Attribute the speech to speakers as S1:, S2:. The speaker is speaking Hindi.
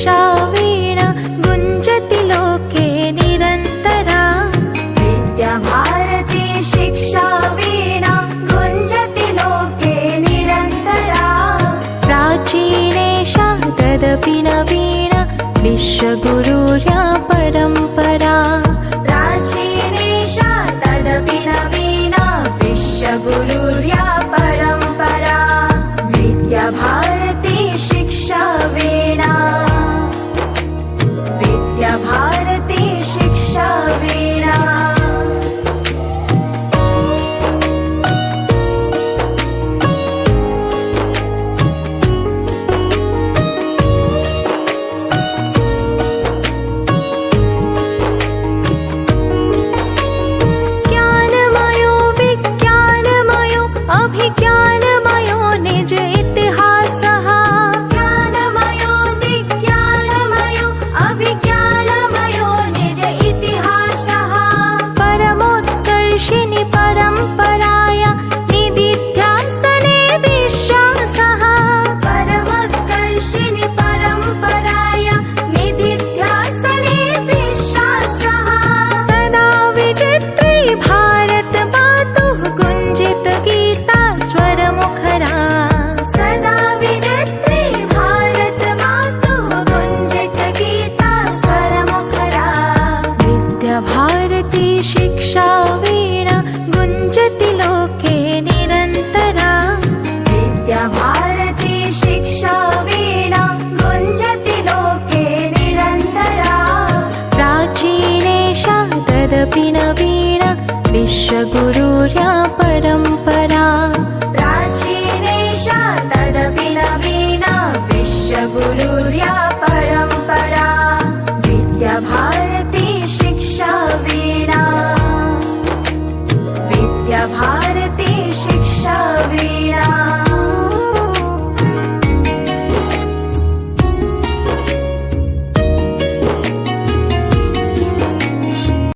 S1: शिक्षा वीणा गुञ्जति लोके निरन्तरा।
S2: विद्याभारती शिक्षा वीणा गुञ्जति लोके निरन्तरा।
S1: प्राचीनेषा तदपि नवीना विश्वगुरुर्या परम्परा।
S2: प्राचीनेषा तदपि नवीना विश्वगुरुर्या परम्परा। विद्याभारती शिक्षा वीणा विद्याभारती शिक्षा वीणा।
S1: ज्ञानमयो विज्ञानमयो अभिज्ञानमयो निज इतिहासः।
S2: ज्ञानमयो विज्ञानमयो अभिज्ञानमयो निज इतिहासः।
S1: परमोत्कर्षिणि परम्पराया निदिध्यासने विश्वासः।
S2: परमोत्कर्षिणि परम्पराया निदिध्यासने विश्वासः।
S1: सदा विचित्री भारत मातुः गुञ्जित गीता स्वरमुखरा।
S2: सदा विचित्री भारत मातुः गुञ्जित गीता स्वरमुखरा।
S1: विद्याभारती शिक्षा वीणा गुञ्जति लोके निरन्तरा।
S2: विद्याभारती शिक्षा वीणा गुञ्जति लोके निरन्तरा।
S1: प्राचीनेषा तदपि नवीना विश्वगुरु